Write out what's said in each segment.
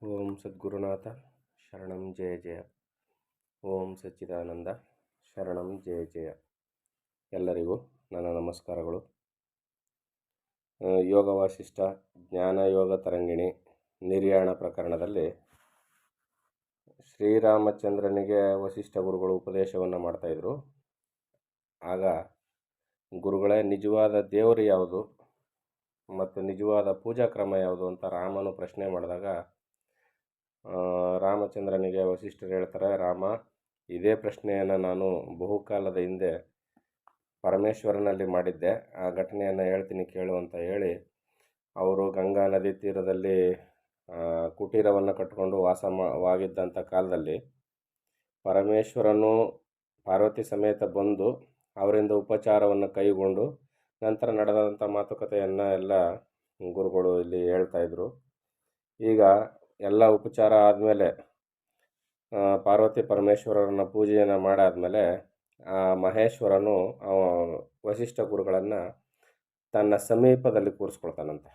ಓಂ ಸದ್ಗುರುನಾಥ ಶರಣಂ ಜಯ ಜಯ. ಓಂ ಸಚ್ಚಿದಾನಂದ ಶರಣಂ ಜಯ ಜಯ. ಎಲ್ಲರಿಗೂ ನನ್ನ ನಮಸ್ಕಾರಗಳು. ಯೋಗ ವಾಸಿಷ್ಠ ಜ್ಞಾನಯೋಗ ತರಂಗಿಣಿ ನಿರ್ಯಾಣ ಪ್ರಕರಣದಲ್ಲಿ ಶ್ರೀರಾಮಚಂದ್ರನಿಗೆ ವಸಿಷ್ಠ ಗುರುಗಳು ಉಪದೇಶವನ್ನು ಮಾಡ್ತಾಯಿದ್ರು. ಆಗ ಗುರುಗಳೇ, ನಿಜವಾದ ದೇವರು ಯಾವುದು ಮತ್ತು ನಿಜವಾದ ಪೂಜಾ ಕ್ರಮ ಯಾವುದು ಅಂತ ರಾಮನು ಪ್ರಶ್ನೆ ಮಾಡಿದಾಗ ರಾಮಚಂದ್ರನಿಗೆ ವಸಿಷ್ಠರು ಹೇಳ್ತಾರೆ, ರಾಮ, ಇದೇ ಪ್ರಶ್ನೆಯನ್ನು ನಾನು ಬಹುಕಾಲದ ಹಿಂದೆ ಪರಮೇಶ್ವರನಲ್ಲಿ ಮಾಡಿದ್ದೆ. ಆ ಘಟನೆಯನ್ನು ಹೇಳ್ತೀನಿ ಕೇಳು ಅಂತ ಹೇಳಿ ಅವರು ಗಂಗಾ ನದಿ ತೀರದಲ್ಲಿ ಕುಟೀರವನ್ನು ಕಟ್ಟಿಕೊಂಡು ವಾಸವಾಗಿದ್ದಂಥ ಕಾಲದಲ್ಲಿ ಪರಮೇಶ್ವರನು ಪಾರ್ವತಿ ಸಮೇತ ಬಂದು ಅವರಿಂದ ಉಪಚಾರವನ್ನು ಕೈಗೊಂಡು ನಂತರ ನಡೆದಂಥ ಮಾತುಕತೆಯನ್ನು ಎಲ್ಲ ಗುರುಗಳು ಇಲ್ಲಿ ಹೇಳ್ತಾಯಿದ್ರು. ಈಗ ಎಲ್ಲ ಉಪಚಾರ ಆದಮೇಲೆ ಪಾರ್ವತಿ ಪರಮೇಶ್ವರರನ್ನು ಪೂಜೆಯನ್ನು ಮಾಡಾದಮೇಲೆ ಮಹೇಶ್ವರನು ವಸಿಷ್ಠ ಗುರುಗಳನ್ನು ತನ್ನ ಸಮೀಪದಲ್ಲಿ ಕೂರಿಸ್ಕೊಳ್ತಾನಂತೆ.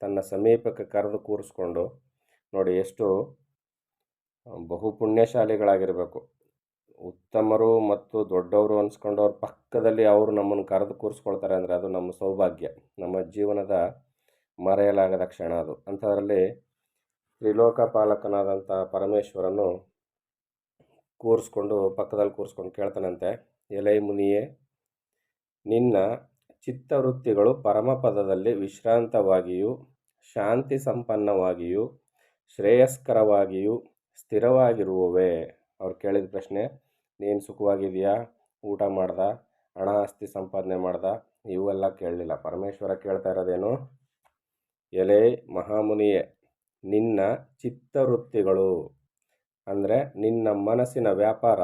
ತನ್ನ ಸಮೀಪಕ್ಕೆ ಕರೆದು ಕೂರಿಸ್ಕೊಂಡು, ನೋಡಿ ಎಷ್ಟು ಬಹು ಪುಣ್ಯಶಾಲಿಗಳಾಗಿರಬೇಕು, ಉತ್ತಮರು ಮತ್ತು ದೊಡ್ಡವರು ಅನ್ಸ್ಕೊಂಡವ್ರ ಪಕ್ಕದಲ್ಲಿ ಅವರು ನಮ್ಮನ್ನು ಕರೆದು ಕೂರಿಸ್ಕೊಳ್ತಾರೆ ಅಂದರೆ ಅದು ನಮ್ಮ ಸೌಭಾಗ್ಯ, ನಮ್ಮ ಜೀವನದ ಮರೆಯಲಾಗದ ಕ್ಷಣ ಅದು. ಅಂಥದ್ರಲ್ಲಿ ತ್ರಿಲೋಕಪಾಲಕನಾದಂಥ ಪರಮೇಶ್ವರನು ಪಕ್ಕದಲ್ಲಿ ಕೂರಿಸ್ಕೊಂಡು ಕೇಳ್ತಾನಂತೆ, ಎಲೈ ಮುನಿಯೇ, ನಿನ್ನ ಚಿತ್ತವೃತ್ತಿಗಳು ಪರಮಪದದಲ್ಲಿ ವಿಶ್ರಾಂತವಾಗಿಯೂ ಶಾಂತಿ ಸಂಪನ್ನವಾಗಿಯೂ ಶ್ರೇಯಸ್ಕರವಾಗಿಯೂ ಸ್ಥಿರವಾಗಿರುವವೇ. ಅವ್ರು ಕೇಳಿದ ಪ್ರಶ್ನೆ, ನೀನು ಸುಖವಾಗಿದೆಯಾ, ಊಟ ಮಾಡ್ದ, ಹಣ ಆಸ್ತಿ ಸಂಪಾದನೆ ಮಾಡ್ದ, ಇವೆಲ್ಲ ಕೇಳಲಿಲ್ಲ. ಪರಮೇಶ್ವರ ಕೇಳ್ತಾ ಇರೋದೇನು, ಎಲೆ ಮಹಾಮುನಿಯೇ, ನಿನ್ನ ಚಿತ್ತವೃತ್ತಿಗಳು ಅಂದರೆ ನಿನ್ನ ಮನಸ್ಸಿನ ವ್ಯಾಪಾರ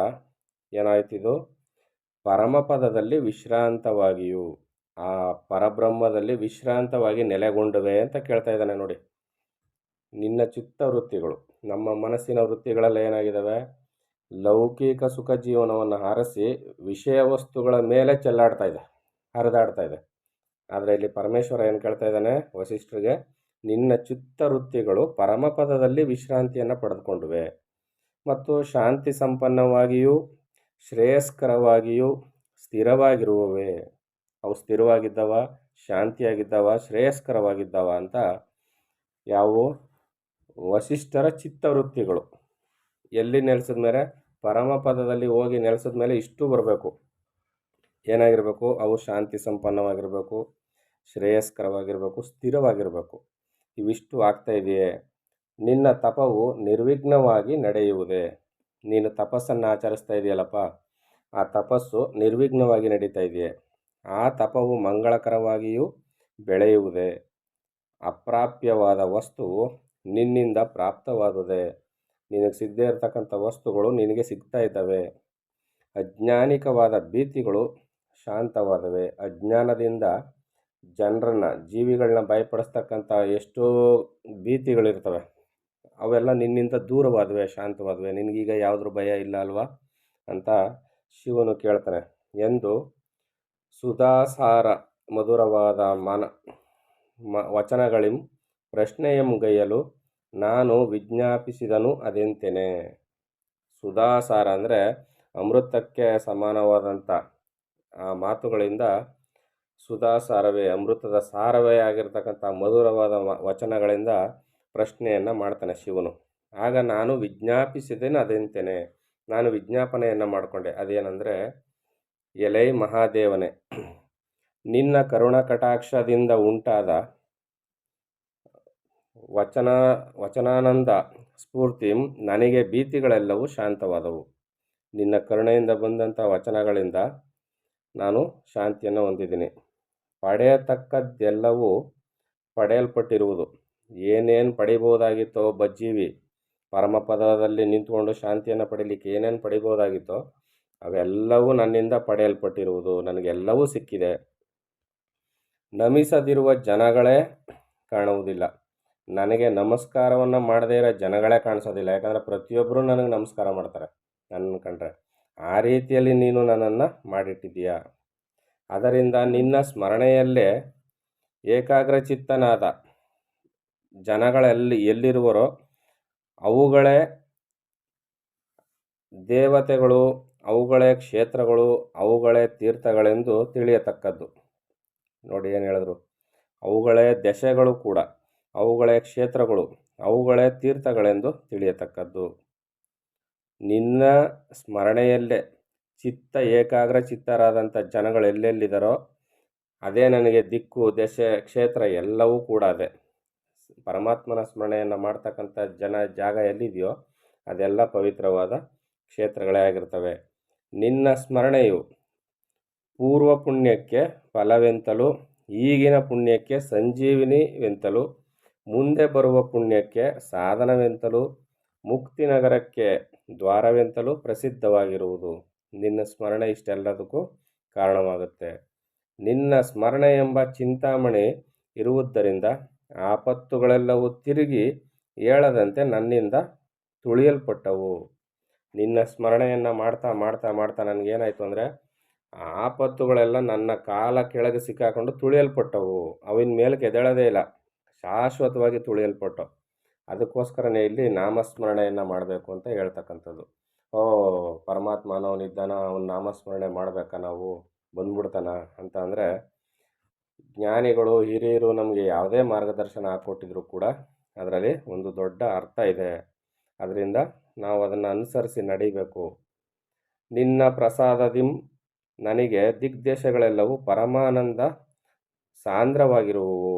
ಏನಾಯ್ತಿದು, ಪರಮಪದದಲ್ಲಿ ವಿಶ್ರಾಂತವಾಗಿಯೂ ಆ ಪರಬ್ರಹ್ಮದಲ್ಲಿ ವಿಶ್ರಾಂತವಾಗಿ ನೆಲೆಗೊಂಡವೆ ಅಂತ ಕೇಳ್ತಾ ಇದ್ದಾನೆ. ನೋಡಿ, ನಿನ್ನ ಚಿತ್ತವೃತ್ತಿಗಳು, ನಮ್ಮ ಮನಸ್ಸಿನ ವೃತ್ತಿಗಳೆಲ್ಲ ಏನಾಗಿದ್ದಾವೆ, ಲೌಕಿಕ ಸುಖ ಜೀವನವನ್ನು ಹಾರಿಸಿ ವಿಷಯ ವಸ್ತುಗಳ ಮೇಲೆ ಹರಿದಾಡ್ತಾ ಇದೆ. ಆದರೆ ಇಲ್ಲಿ ಪರಮೇಶ್ವರ ಏನು ಕೇಳ್ತಾ ಇದ್ದಾನೆ ವಸಿಷ್ಠರಿಗೆ, ನಿನ್ನ ಚಿತ್ತವೃತ್ತಿಗಳು ಪರಮಪದದಲ್ಲಿ ವಿಶ್ರಾಂತಿಯನ್ನು ಪಡೆದುಕೊಂಡುವೆ ಮತ್ತು ಶಾಂತಿ ಸಂಪನ್ನವಾಗಿಯೂ ಶ್ರೇಯಸ್ಕರವಾಗಿಯೂ ಸ್ಥಿರವಾಗಿರುವವೇ. ಅವು ಸ್ಥಿರವಾಗಿದ್ದವ, ಶಾಂತಿಯಾಗಿದ್ದವ, ಶ್ರೇಯಸ್ಕರವಾಗಿದ್ದವ ಅಂತ ಯಾವುವು ವಸಿಷ್ಠರ ಚಿತ್ತವೃತ್ತಿಗಳು ಎಲ್ಲಿ ನೆಲೆಸಿದ ಮೇಲೆ, ಪರಮಪದದಲ್ಲಿ ಹೋಗಿ ನೆಲೆಸಿದ ಮೇಲೆ ಇಷ್ಟು ಬರಬೇಕು. ಏನಾಗಿರಬೇಕು, ಅವು ಶಾಂತಿ ಸಂಪನ್ನವಾಗಿರಬೇಕು, ಶ್ರೇಯಸ್ಕರವಾಗಿರಬೇಕು, ಸ್ಥಿರವಾಗಿರಬೇಕು. ಇವಿಷ್ಟು ಆಗ್ತಾ ಇದೆಯೇ, ನಿನ್ನ ತಪವು ನಿರ್ವಿಘ್ನವಾಗಿ ನಡೆಯುವುದೇ. ನೀನು ತಪಸ್ಸನ್ನು ಆಚರಿಸ್ತಾ ಇದೆಯಲ್ಲಪ್ಪ, ಆ ತಪಸ್ಸು ನಿರ್ವಿಘ್ನವಾಗಿ ನಡೀತಾ ಇದೆಯೇ, ಆ ತಪವು ಮಂಗಳಕರವಾಗಿಯೂ ಬೆಳೆಯುವುದೇ. ಅಪ್ರಾಪ್ಯವಾದ ವಸ್ತುವು ನಿನ್ನಿಂದ ಪ್ರಾಪ್ತವಾದುದೇ. ನಿನಗೆ ಸಿಗದೇ ಇರತಕ್ಕಂಥ ವಸ್ತುಗಳು ನಿನಗೆ ಸಿಗ್ತಾ ಇದ್ದಾವೆ. ಅಜ್ಞಾನಿಕವಾದ ಭೀತಿಗಳು ಶಾಂತವಾದವೆ. ಅಜ್ಞಾನದಿಂದ ಜೀವಿಗಳನ್ನ ಭಯಪಡಿಸ್ತಕ್ಕಂಥ ಎಷ್ಟೋ ಭೀತಿಗಳಿರ್ತವೆ, ಅವೆಲ್ಲ ನಿನ್ನಿಂದ ದೂರವಾದವೆ, ಶಾಂತವಾದವೆ. ನಿನಗೀಗ ಯಾವುದ್ರ ಭಯ ಇಲ್ಲ ಅಲ್ವಾ ಅಂತ ಶಿವನು ಕೇಳ್ತಾನೆ ಎಂದು ಸುಧಾಸಾರ ಮಧುರವಾದ ವಚನಗಳಿಂ ಪ್ರಶ್ನೆಯಂ ಗೈಯಲು ನಾನು ವಿಜ್ಞಾಪಿಸಿದನು ಅದೆಂತೆನೆ. ಸುಧಾಸಾರ ಅಂದರೆ ಅಮೃತಕ್ಕೆ ಸಮಾನವಾದಂಥ ಆ ಮಾತುಗಳಿಂದ ಸುಧಾಸಾರವೇ, ಅಮೃತದ ಸಾರವೇ ಆಗಿರ್ತಕ್ಕಂಥ ಮಧುರವಾದ ವಚನಗಳಿಂದ ಪ್ರಶ್ನೆಯನ್ನು ಮಾಡ್ತಾನೆ ಶಿವನು. ಆಗ ನಾನು ವಿಜ್ಞಾಪಿಸಿದ್ದೇನೆ ಅದೆಂತೆನೆ, ನಾನು ವಿಜ್ಞಾಪನೆಯನ್ನು ಮಾಡಿಕೊಂಡೆ. ಅದೇನೆಂದರೆ, ಎಲೈ ಮಹಾದೇವನೇ, ನಿನ್ನ ಕರುಣ ಕಟಾಕ್ಷದಿಂದ ಉಂಟಾದ ವಚನಾನಂದ ಸ್ಫೂರ್ತಿ ನನಗೆ ಭೀತಿಗಳೆಲ್ಲವೂ ಶಾಂತವಾದವು. ನಿನ್ನ ಕರುಣೆಯಿಂದ ಬಂದಂಥ ವಚನಗಳಿಂದ ನಾನು ಶಾಂತಿಯನ್ನು ಹೊಂದಿದ್ದೀನಿ. ಪಡೆಯತಕ್ಕದ್ದೆಲ್ಲವೂ ಪಡೆಯಲ್ಪಟ್ಟಿರುವುದು. ಏನೇನು ಪಡಿಬೋದಾಗಿತ್ತೋ ಒಬ್ಬ ಜೀವಿ ಪರಮಪದದಲ್ಲಿ ನಿಂತ್ಕೊಂಡು ಶಾಂತಿಯನ್ನು ಪಡೀಲಿಕ್ಕೆ ಏನೇನು ಪಡಿಬೋದಾಗಿತ್ತೋ ಅವೆಲ್ಲವೂ ನನ್ನಿಂದ ಪಡೆಯಲ್ಪಟ್ಟಿರುವುದು. ನನಗೆಲ್ಲವೂ ಸಿಕ್ಕಿದೆ. ನಮಿಸದಿರುವ ಜನಗಳೇ ಕಾಣುವುದಿಲ್ಲ. ನನಗೆ ನಮಸ್ಕಾರವನ್ನು ಮಾಡದೇ ಇರೋ ಜನಗಳೇ ಕಾಣಿಸೋದಿಲ್ಲ. ಯಾಕಂದರೆ ಪ್ರತಿಯೊಬ್ಬರೂ ನನಗೆ ನಮಸ್ಕಾರ ಮಾಡ್ತಾರೆ ನನ್ನ ಕಂಡ್ರೆ. ಆ ರೀತಿಯಲ್ಲಿ ನೀನು ನನ್ನನ್ನು ಮಾಡಿಟ್ಟಿದ್ದೀಯಾ. ಅದರಿಂದ ನಿನ್ನ ಸ್ಮರಣೆಯಲ್ಲೇ ಏಕಾಗ್ರಚಿತ್ತನಾದ ಜನಗಳೆಲ್ಲಿರುವರೋ ಅವುಗಳೇ ದೇವತೆಗಳು, ಅವುಗಳೇ ಕ್ಷೇತ್ರಗಳು, ಅವುಗಳೇ ತೀರ್ಥಗಳೆಂದು ತಿಳಿಯತಕ್ಕದ್ದು. ನೋಡಿ ಏನು ಹೇಳಿದ್ರು, ಅವುಗಳೇ ದಶೆಗಳು ಕೂಡ, ಅವುಗಳೇ ಕ್ಷೇತ್ರಗಳು, ಅವುಗಳೇ ತೀರ್ಥಗಳೆಂದು ತಿಳಿಯತಕ್ಕದ್ದು. ನಿನ್ನ ಸ್ಮರಣೆಯಲ್ಲೇ ಚಿತ್ತ ಏಕಾಗ್ರ ಚಿತ್ತರಾದಂಥ ಜನಗಳು ಎಲ್ಲೆಲ್ಲಿದ್ದಾರೋ ಅದೇ ನನಗೆ ದಿಕ್ಕು, ದಶೆ, ಕ್ಷೇತ್ರ ಎಲ್ಲವೂ ಕೂಡ ಅದೇ. ಪರಮಾತ್ಮನ ಸ್ಮರಣೆಯನ್ನು ಮಾಡ್ತಕ್ಕಂಥ ಜಾಗ ಎಲ್ಲಿದೆಯೋ ಅದೆಲ್ಲ ಪವಿತ್ರವಾದ ಕ್ಷೇತ್ರಗಳೇ ಆಗಿರ್ತವೆ. ನಿನ್ನ ಸ್ಮರಣೆಯು ಪೂರ್ವ ಪುಣ್ಯಕ್ಕೆ ಫಲವೆಂತಲೂ, ಈಗಿನ ಪುಣ್ಯಕ್ಕೆ ಸಂಜೀವಿನಿವೆಂತಲೂ, ಮುಂದೆ ಬರುವ ಪುಣ್ಯಕ್ಕೆ ಸಾಧನವೆಂತಲೂ, ಮುಕ್ತಿನಗರಕ್ಕೆ ದ್ವಾರವೆಂತಲೂ ಪ್ರಸಿದ್ಧವಾಗಿರುವುದು. ನಿನ್ನ ಸ್ಮರಣೆ ಇಷ್ಟೆಲ್ಲದಕ್ಕೂ ಕಾರಣವಾಗುತ್ತೆ. ನಿನ್ನ ಸ್ಮರಣೆ ಎಂಬ ಚಿಂತಾಮಣಿ ಇರುವುದರಿಂದ ಆಪತ್ತುಗಳೆಲ್ಲವೂ ತಿರುಗಿ ಏಳದಂತೆ ನನ್ನಿಂದ ತುಳಿಯಲ್ಪಟ್ಟವು. ನಿನ್ನ ಸ್ಮರಣೆಯನ್ನು ಮಾಡ್ತಾ ಮಾಡ್ತಾ ಮಾಡ್ತಾ ನನಗೇನಾಯಿತು ಅಂದರೆ ಆಪತ್ತುಗಳೆಲ್ಲ ನನ್ನ ಕಾಲ ಕೆಳಗೆ ಸಿಕ್ಕಾಕೊಂಡು ತುಳಿಯಲ್ಪಟ್ಟವು. ಅವಿನ ಮೇಲಕ್ಕೆ ಎದ್ದೇಳೋದೇ ಇಲ್ಲ, ಶಾಶ್ವತವಾಗಿ ತುಳಿಯಲ್ಪಟ್ಟವು. ಅದಕ್ಕೋಸ್ಕರನೇ ಇಲ್ಲಿ ನಾಮಸ್ಮರಣೆಯನ್ನು ಮಾಡಬೇಕು ಅಂತ ಹೇಳ್ತಕ್ಕಂಥದ್ದು. ಪರಮಾತ್ಮ ಅನ್ನೋನಿದ್ದಾನ, ಅವನ ನಾಮಸ್ಮರಣೆ ಮಾಡಬೇಕಾ, ನಾವು ಬಂದ್ಬಿಡ್ತಾನ ಅಂತ ಅಂದರೆ, ಜ್ಞಾನಿಗಳು ಹಿರಿಯರು ನಮಗೆ ಯಾವುದೇ ಮಾರ್ಗದರ್ಶನ ಹಾಕ್ಕೊಟ್ಟಿದ್ರು ಕೂಡ ಅದರಲ್ಲಿ ಒಂದು ದೊಡ್ಡ ಅರ್ಥ ಇದೆ. ಅದರಿಂದ ನಾವು ಅದನ್ನು ಅನುಸರಿಸಿ ನಡಿಬೇಕು. ನಿನ್ನ ಪ್ರಸಾದದಿಂ ನನಗೆ ದಿಗ್ದೇಶಗಳೆಲ್ಲವೂ ಪರಮಾನಂದ ಸಾಂದ್ರವಾಗಿರುವವು.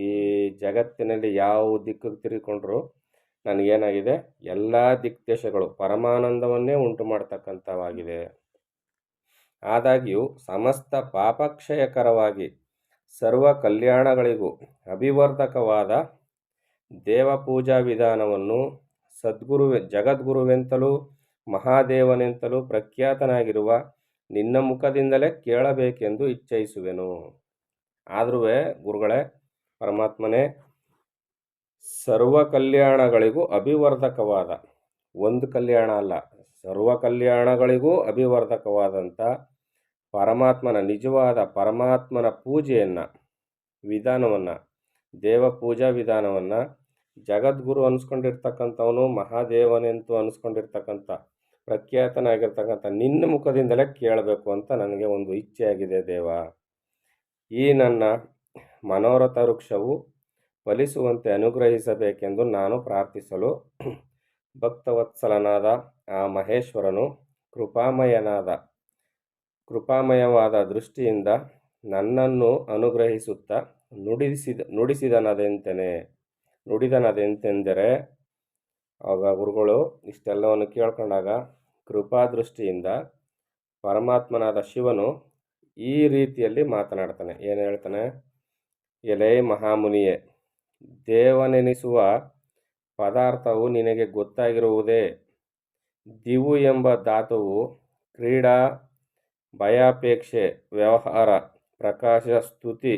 ಈ ಜಗತ್ತಿನಲ್ಲಿ ಯಾವ ದಿಕ್ಕಿಗೆ ತಿರುಗಿಕೊಂಡ್ರೂ ನನಗೇನಾಗಿದೆ, ಎಲ್ಲ ದಿಗ್ದೇಶಗಳು ಪರಮಾನಂದವನ್ನೇ ಉಂಟು ಮಾಡ್ತಕ್ಕಂಥವಾಗಿದೆ. ಆದಾಗ್ಯೂ ಸಮಸ್ತ ಪಾಪಕ್ಷಯಕರವಾಗಿ ಸರ್ವ ಕಲ್ಯಾಣಗಳಿಗೂ ಅಭಿವರ್ಧಕವಾದ ದೇವಪೂಜಾ ವಿಧಾನವನ್ನು ಜಗದ್ಗುರುವೆಂತಲೂ ಮಹಾದೇವನೆಂತಲೂ ಪ್ರಖ್ಯಾತನಾಗಿರುವ ನಿನ್ನ ಮುಖದಿಂದಲೇ ಕೇಳಬೇಕೆಂದು ಇಚ್ಛಯಿಸುವೆನು. ಆದರೂ ಗುರುಗಳೇ, ಪರಮಾತ್ಮನೇ, ಸರ್ವ ಕಲ್ಯಾಣಗಳಿಗೂ ಅಭಿವರ್ಧಕವಾದ, ಒಂದು ಕಲ್ಯಾಣ ಅಲ್ಲ, ಸರ್ವ ಕಲ್ಯಾಣಗಳಿಗೂ ಅಭಿವರ್ಧಕವಾದಂಥ ಪರಮಾತ್ಮನ ನಿಜವಾದ ಪರಮಾತ್ಮನ ಪೂಜೆಯನ್ನು, ವಿಧಾನವನ್ನು, ದೇವಪೂಜಾ ವಿಧಾನವನ್ನು ಜಗದ್ಗುರು ಅನಿಸ್ಕೊಂಡಿರ್ತಕ್ಕಂಥವನು, ಮಹಾದೇವನೆಂತೂ ಅನಿಸ್ಕೊಂಡಿರ್ತಕ್ಕಂಥ ಪ್ರಖ್ಯಾತನಾಗಿರ್ತಕ್ಕಂಥ ನಿನ್ನ ಮುಖದಿಂದಲೇ ಕೇಳಬೇಕು ಅಂತ ನನಗೆ ಒಂದು ಇಚ್ಛೆಯಾಗಿದೆ ದೇವ. ಈ ನನ್ನ ಮನೋರಥ ವೃಕ್ಷವು ಫಲಿಸುವಂತೆ ಅನುಗ್ರಹಿಸಬೇಕೆಂದು ನಾನು ಪ್ರಾರ್ಥಿಸಲು ಭಕ್ತವತ್ಸಲನಾದ ಆ ಮಹೇಶ್ವರನು ಕೃಪಾಮಯವಾದ ದೃಷ್ಟಿಯಿಂದ ನನ್ನನ್ನು ಅನುಗ್ರಹಿಸುತ್ತಾ ನುಡಿದನದೆಂತೆಂದರೆ, ಆಗ ಗುರುಗಳು ಇಷ್ಟೆಲ್ಲವನ್ನು ಕೇಳ್ಕೊಂಡಾಗ ಕೃಪಾದೃಷ್ಟಿಯಿಂದ ಪರಮಾತ್ಮನಾದ ಶಿವನು ಈ ರೀತಿಯಲ್ಲಿ ಮಾತನಾಡ್ತಾನೆ. ಏನು ಹೇಳ್ತಾನೆ? ಎಲೇ ಮಹಾಮುನಿಯೇ, ದೇವನೆನಿಸುವ ಪದಾರ್ಥವು ನಿನಗೆ ಗೊತ್ತಾಗಿರುವುದೇ. ದಿವು ಎಂಬ ಧಾತುವು ಕ್ರೀಡಾ, ಭಯಾಪೇಕ್ಷೆ, ವ್ಯವಹಾರ, ಪ್ರಕಾಶ, ಸ್ತುತಿ,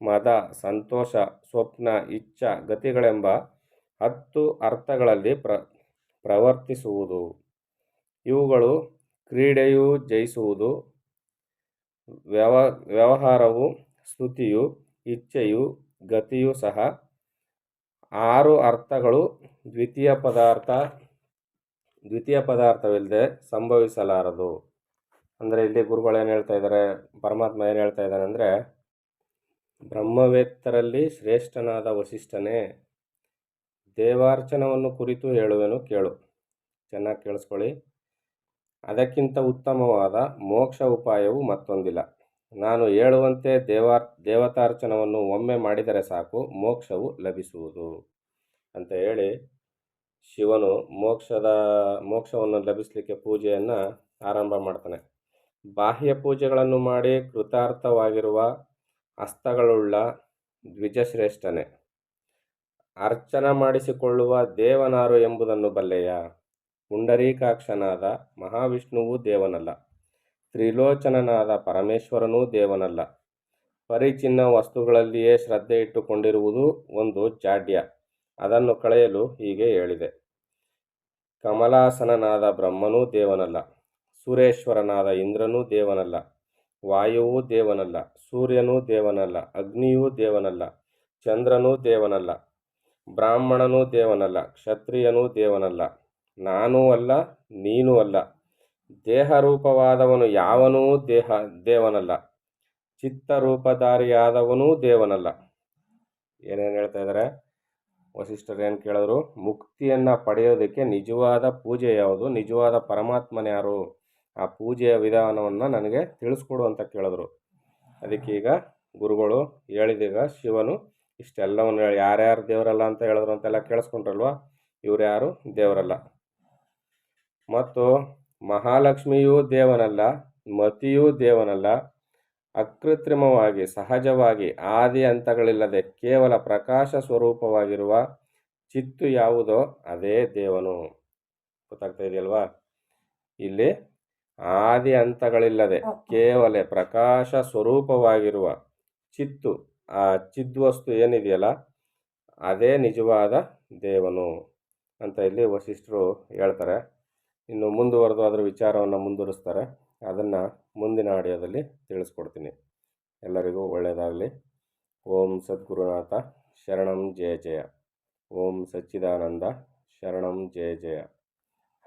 ಮದ, ಸಂತೋಷ, ಸ್ವಪ್ನ, ಇಚ್ಛಾ, ಗತಿಗಳೆಂಬ 10 ಅರ್ಥಗಳಲ್ಲಿ ಪ್ರವರ್ತಿಸುವುದು. ಇವುಗಳು ಕ್ರೀಡೆಯು ಜಯಿಸುವುದು, ವ್ಯವಹಾರವು, ಸ್ತುತಿಯು, ಇಚ್ಛೆಯು, ಗತಿಯು ಸಹ 6 ಅರ್ಥಗಳು ದ್ವಿತೀಯ ಪದಾರ್ಥವಿಲ್ಲದೆ ಸಂಭವಿಸಲಾರದು. ಅಂದರೆ ಇಲ್ಲಿ ಗುರುಗಳು ಏನು ಹೇಳ್ತಾ ಇದ್ದಾರೆ, ಪರಮಾತ್ಮ ಏನು ಹೇಳ್ತಾ ಇದ್ದಾನೆ ಅಂದರೆ, ಬ್ರಹ್ಮವೇತ್ತರಲ್ಲಿ ಶ್ರೇಷ್ಠನಾದ ವಸಿಷ್ಠನೇ, ದೇವಾರ್ಚನವನ್ನು ಕುರಿತು ಹೇಳುವೆನು ಕೇಳು. ಚೆನ್ನಾಗಿ ಕೇಳಿಸ್ಕೊಳ್ಳಿ. ಅದಕ್ಕಿಂತ ಉತ್ತಮವಾದ ಮೋಕ್ಷ ಉಪಾಯವು ಮತ್ತೊಂದಿಲ್ಲ. ನಾನು ಹೇಳುವಂತೆ ದೇವತಾರ್ಚನವನ್ನು ಒಮ್ಮೆ ಮಾಡಿದರೆ ಸಾಕು, ಮೋಕ್ಷವು ಲಭಿಸುವುದು ಅಂತ ಹೇಳಿ ಶಿವನು ಮೋಕ್ಷವನ್ನು ಲಭಿಸಲಿಕ್ಕೆ ಪೂಜೆಯನ್ನು ಆರಂಭ ಮಾಡ್ತಾನೆ. ಬಾಹ್ಯ ಪೂಜೆಗಳನ್ನು ಮಾಡಿ ಕೃತಾರ್ಥವಾಗಿರುವ ಹಸ್ತಗಳುಳ್ಳ ದ್ವಿಜಶ್ರೇಷ್ಠನೇ, ಅರ್ಚನ ಮಾಡಿಸಿಕೊಳ್ಳುವ ದೇವನಾರು ಎಂಬುದನ್ನು ಬಲ್ಲೆಯ? ಪುಂಡರೀಕಾಕ್ಷನಾದ ಮಹಾವಿಷ್ಣುವು ದೇವನಲ್ಲ, ತ್ರಿಲೋಚನನಾದ ಪರಮೇಶ್ವರನೂ ದೇವನಲ್ಲ. ಪರಿಚಿನ್ನ ವಸ್ತುಗಳಲ್ಲಿಯೇ ಶ್ರದ್ಧೆ ಇಟ್ಟುಕೊಂಡಿರುವುದು ಒಂದು ಜಾಡ್ಯ. ಅದನ್ನು ಕಳೆಯಲು ಹೀಗೆ ಹೇಳಿದೆ. ಕಮಲಾಸನನಾದ ಬ್ರಹ್ಮನೂ ದೇವನಲ್ಲ, ಸುರೇಶ್ವರನಾದ ಇಂದ್ರನೂ ದೇವನಲ್ಲ, ವಾಯುವೂ ದೇವನಲ್ಲ, ಸೂರ್ಯನೂ ದೇವನಲ್ಲ, ಅಗ್ನಿಯೂ ದೇವನಲ್ಲ, ಚಂದ್ರನೂ ದೇವನಲ್ಲ, ಬ್ರಾಹ್ಮಣನೂ ದೇವನಲ್ಲ, ಕ್ಷತ್ರಿಯನೂ ದೇವನಲ್ಲ, ನಾನೂ ಅಲ್ಲ, ನೀನೂ ಅಲ್ಲ, ದೇಹರೂಪವಾದವನು ಯಾವನೂ ದೇವನಲ್ಲ, ಚಿತ್ತರೂಪಧಾರಿಯಾದವನೂ ದೇವನಲ್ಲ. ಏನೇನು ಹೇಳ್ತಾ ಇದ್ದಾರೆ ವಸಿಷ್ಠರು? ಏನು ಕೇಳಿದ್ರು? ಮುಕ್ತಿಯನ್ನು ಪಡೆಯೋದಕ್ಕೆ ನಿಜವಾದ ಪೂಜೆ ಯಾವುದು, ನಿಜವಾದ ಪರಮಾತ್ಮನ್ಯಾರು, ಆ ಪೂಜೆಯ ವಿಧಾನವನ್ನು ನನಗೆ ತಿಳಿಸ್ಕೊಡು ಅಂತ ಕೇಳಿದ್ರು. ಅದಕ್ಕೀಗ ಗುರುಗಳು ಹೇಳಿದೀಗ ಶಿವನು ಇಷ್ಟೆಲ್ಲವನ್ನು ಹೇಳಿ ಯಾರ್ಯಾರು ದೇವರಲ್ಲ ಅಂತ ಹೇಳಿದ್ರು ಅಂತೆಲ್ಲ ಕೇಳಿಸ್ಕೊಂಡ್ರಲ್ವ? ಇವ್ರು ಯಾರು ದೇವರಲ್ಲ. ಮತ್ತು ಮಹಾಲಕ್ಷ್ಮಿಯೂ ದೇವನಲ್ಲ, ಮತಿಯೂ ದೇವನಲ್ಲ, ಅಕೃತ್ರಿಮವಾಗಿ ಸಹಜವಾಗಿ ಆದಿ ಹಂತಗಳಿಲ್ಲದೆ ಕೇವಲ ಪ್ರಕಾಶ ಸ್ವರೂಪವಾಗಿರುವ ಚಿತ್ತು ಯಾವುದೋ ಅದೇ ದೇವನು. ಗೊತ್ತಾಗ್ತಾ ಇದೆಯಲ್ವಾ? ಇಲ್ಲಿ ಆದಿ ಹಂತಗಳಿಲ್ಲದೆ ಕೇವಲ ಪ್ರಕಾಶ ಸ್ವರೂಪವಾಗಿರುವ ಚಿತ್ತು, ಆ ಚಿದ್ವಸ್ತು ಏನಿದೆಯಲ್ಲ ಅದೇ ನಿಜವಾದ ದೇವನು ಅಂತ ಇಲ್ಲಿ ವಸಿಷ್ಠರು ಹೇಳ್ತಾರೆ. ಇನ್ನು ಮುಂದುವರೆದು ಅದರ ವಿಚಾರವನ್ನು ಮುಂದುವರಿಸ್ತಾರೆ. ಅದನ್ನು ಮುಂದಿನ ಆಡಿಯೋದಲ್ಲಿ ತಿಳಿಸ್ಕೊಡ್ತೀನಿ. ಎಲ್ಲರಿಗೂ ಒಳ್ಳೆಯದಾಗಲಿ. ಓಂ ಸದ್ಗುರುನಾಥ ಶರಣಂ ಜಯ ಜಯ. ಓಂ ಸಚ್ಚಿದಾನಂದ ಶರಣಂ ಜಯ ಜಯ.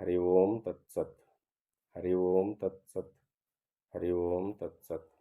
ಹರಿ ಓಂ ತತ್ಸತ್. ಹರಿ ಓಂ ತತ್ಸತ್. ಹರಿ ಓಂ ತತ್ಸತ್.